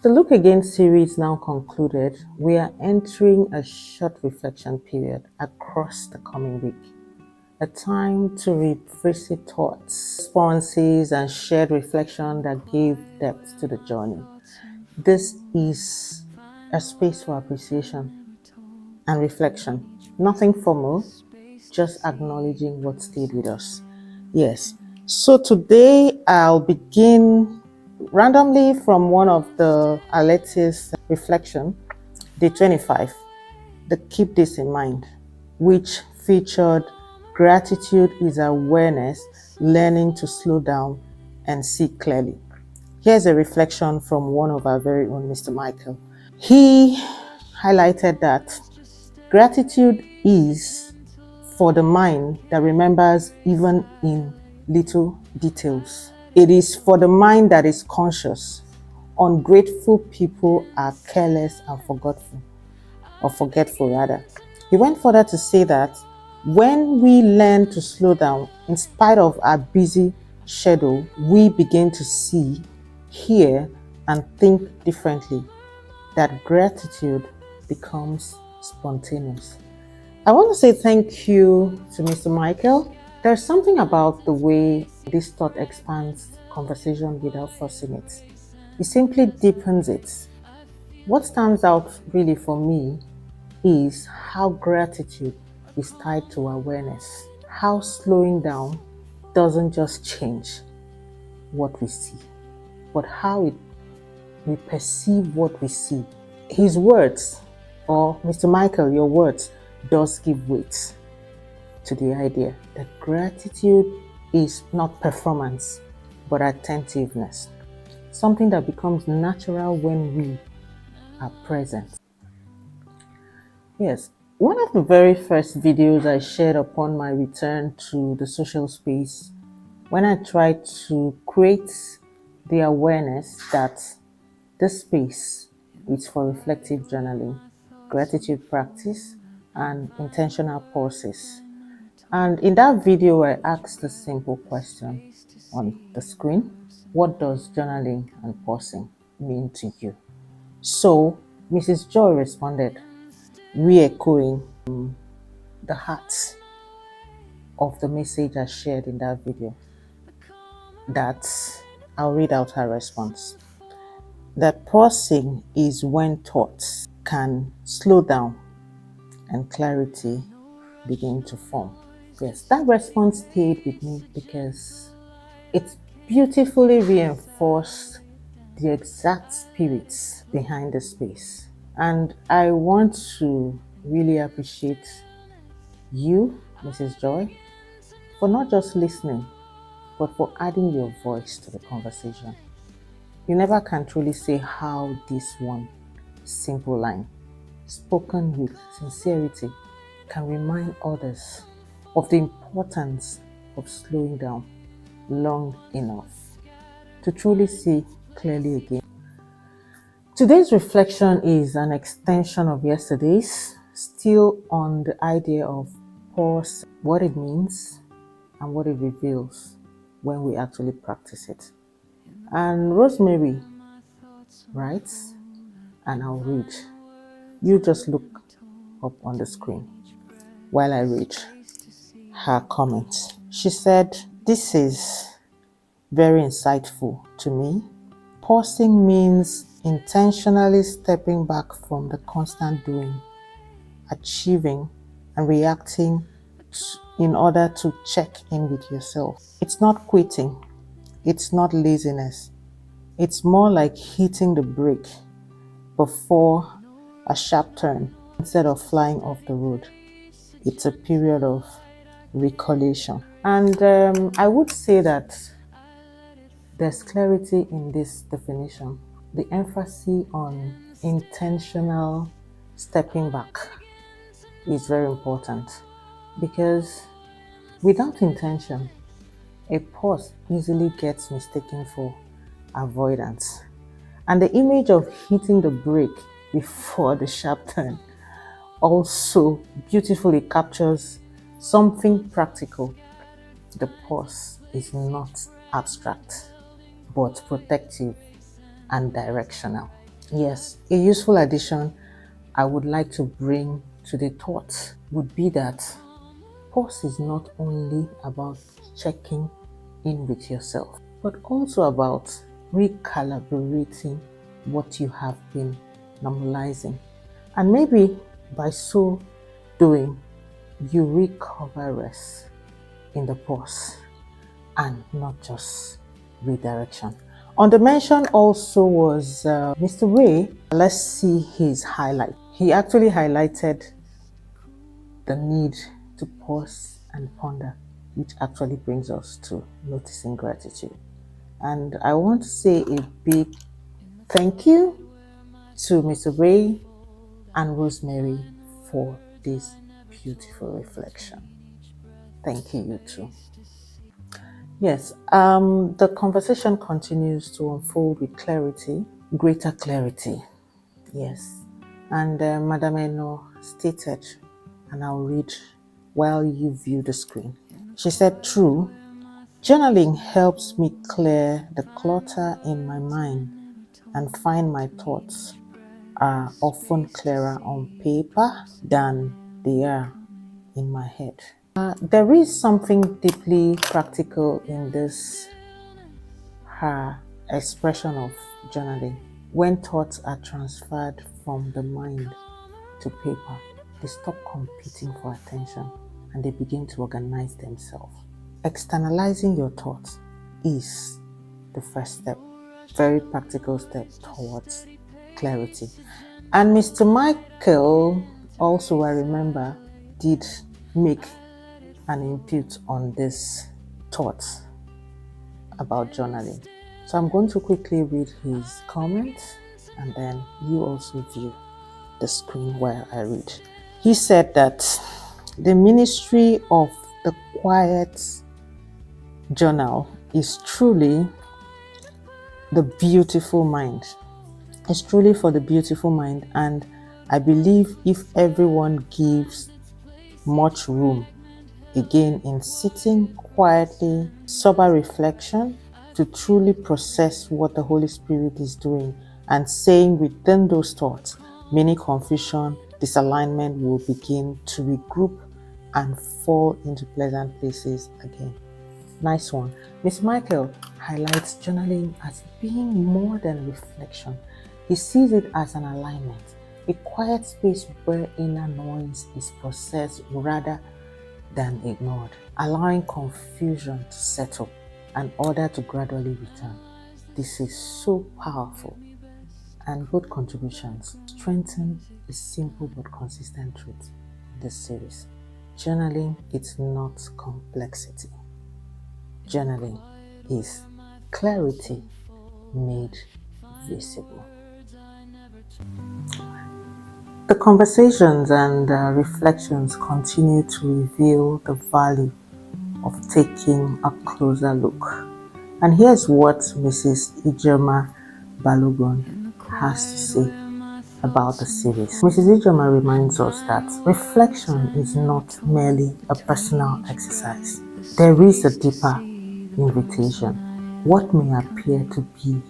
The Look Again series now concluded, we are entering a short reflection period across the coming week. A time to revisit thoughts, responses, and shared reflection that gave depth to the journey. This is a space for appreciation and reflection. Nothing formal, just acknowledging what stayed with us. Yes. So today I'll begin randomly from one of our latest reflection, day 25. Keep this in mind, which featured gratitude is awareness, learning to slow down and see clearly. Here's a reflection from one of our very own, Mr. Michael. He highlighted that gratitude is for the mind that remembers even in little details. It is for the mind that is conscious. Ungrateful people are careless and forgetful rather. He went further to say that when we learn to slow down, in spite of our busy schedule, we begin to see, hear, and think differently. That gratitude becomes spontaneous. I want to say thank you to Mr. Michael. There's something about the way this thought expands conversation without forcing it. It simply deepens it. What stands out really for me is how gratitude is tied to awareness. How slowing down doesn't just change what we see, but how we perceive what we see. His words, or Mr. Michael, your words, does give weight to the idea that gratitude is not performance, but attentiveness. Something that becomes natural when we are present. Yes, one of the very first videos I shared upon my return to the social space, when I tried to create the awareness that this space is for reflective journaling, gratitude practice, and intentional pauses. And in that video, I asked a simple question on the screen: what does journaling and pausing mean to you? So Mrs. Joy responded, re-echoing the heart of the message I shared in that video. I'll read out her response. That pausing is when thoughts can slow down and clarity begin to form. Yes, that response stayed with me because it beautifully reinforced the exact spirits behind the space. And I want to really appreciate you, Mrs. Joy, for not just listening, but for adding your voice to the conversation. You never can truly say how this one simple line, spoken with sincerity, can remind others of the importance of slowing down long enough to truly see clearly again. Today's reflection is an extension of yesterday's, still on the idea of pause, what it means and what it reveals when we actually practice it. And Rosemary writes, and I'll read. You just look up on the screen while I read her comment. She said, "This is very insightful to me. Pausing means intentionally stepping back from the constant doing, achieving, and reacting in order to check in with yourself. It's not quitting. It's not laziness. It's more like hitting the brake before a sharp turn instead of flying off the road. It's a period of recollection." And I would say that there's clarity in this definition. The emphasis on intentional stepping back is very important, because without intention, a pause easily gets mistaken for avoidance. And the image of hitting the brake before the sharp turn also beautifully captures something practical. The pause is not abstract, but protective and directional. Yes, a useful addition I would like to bring to the thought would be that pause is not only about checking in with yourself, but also about recalibrating what you have been normalizing. And maybe by so doing, you recover rest in the pause and not just redirection. On the mention also was Mr. Ray. Let's see his highlight. He actually highlighted the need to pause and ponder, which actually brings us to noticing gratitude. And I want to say a big thank you to Mr. Ray and Rosemary for this beautiful reflection. Thank you, you too. Yes, the conversation continues to unfold with clarity, greater clarity. Yes. And Madam Eno stated, and I'll read while you view the screen. She said, true, journaling helps me clear the clutter in my mind and find my thoughts are often clearer on paper than they are in my head. There is something deeply practical in this, her expression of journaling. When thoughts are transferred from the mind to paper, they stop competing for attention and they begin to organize themselves. Externalizing your thoughts is the first step, very practical step towards clarity. And Mr. Michael also, I remember, did make an input on this thoughts about journaling. So I'm going to quickly read his comments and then you also view the screen while I read. He said that the ministry of the quiet journal is truly the beautiful mind. It's truly for the beautiful mind, and I believe if everyone gives much room again in sitting quietly, sober reflection to truly process what the Holy Spirit is doing and saying within those thoughts, many confusion, disalignment will begin to regroup and fall into pleasant places again. Nice one. Miss Michael highlights journaling as being more than reflection. He sees it as an alignment, a quiet space where inner noise is processed rather than ignored, allowing confusion to settle and order to gradually return. This is so powerful, and both contributions strengthen a simple but consistent truth in this series. Journaling is not complexity. Journaling is clarity made visible. The conversations and reflections continue to reveal the value of taking a closer look. And here's what Mrs. Ijoma Balogun has to say about the series. Mrs. Ijoma reminds us that reflection is not merely a personal exercise. There is a deeper invitation. What may appear to be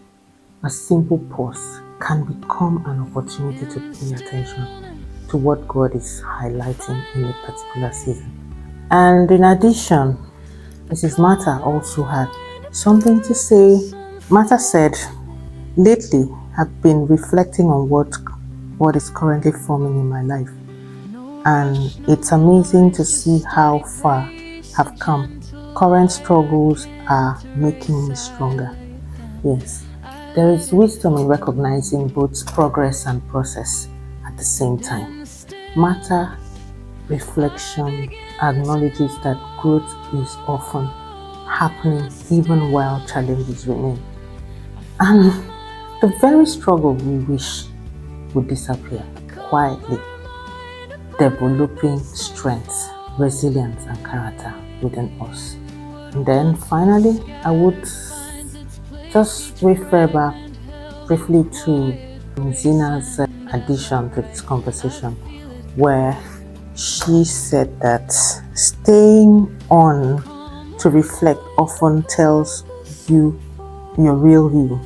a simple pause can become an opportunity to pay attention to what God is highlighting in a particular season. And in addition, Mrs. Martha also had something to say. Martha said, lately I've been reflecting on what is currently forming in my life. And it's amazing to see how far I've come. Current struggles are making me stronger. Yes, there is wisdom in recognizing both progress and process at the same time. Martha reflection acknowledges that growth is often happening even while challenges remain. And the very struggle we wish would disappear quietly, developing strength, resilience, and character within us. And then finally, I would just refer back briefly to Zina's addition to this conversation, where she said that staying on to reflect often tells you your real you.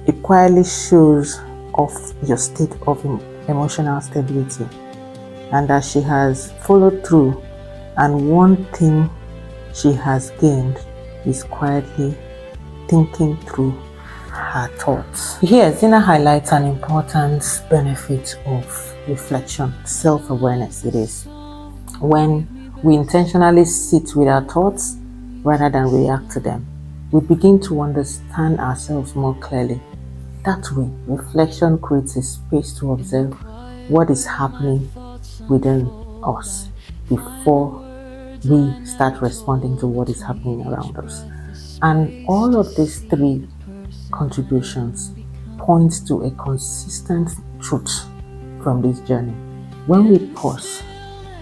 It quietly shows of your state of emotional stability, and that she has followed through, and one thing she has gained is quietly thinking through her thoughts. Here, Zina highlights an important benefit of reflection, self-awareness. It is when we intentionally sit with our thoughts rather than react to them, we begin to understand ourselves more clearly. That way, reflection creates a space to observe what is happening within us before we start responding to what is happening around us. And all of these three contributions points to a consistent truth from this journey. When we pause,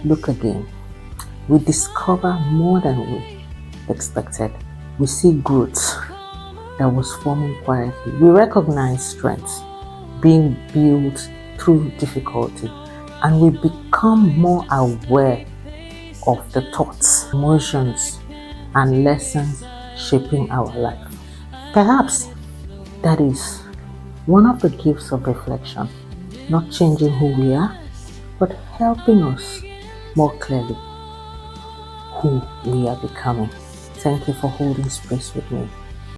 look again, we discover more than we expected. We see growth that was forming quietly. We recognize strength being built through difficulty, and we become more aware of the thoughts, emotions, and lessons shaping our life. Perhaps that is one of the gifts of reflection, not changing who we are, but helping us more clearly who we are becoming. Thank you for holding space with me.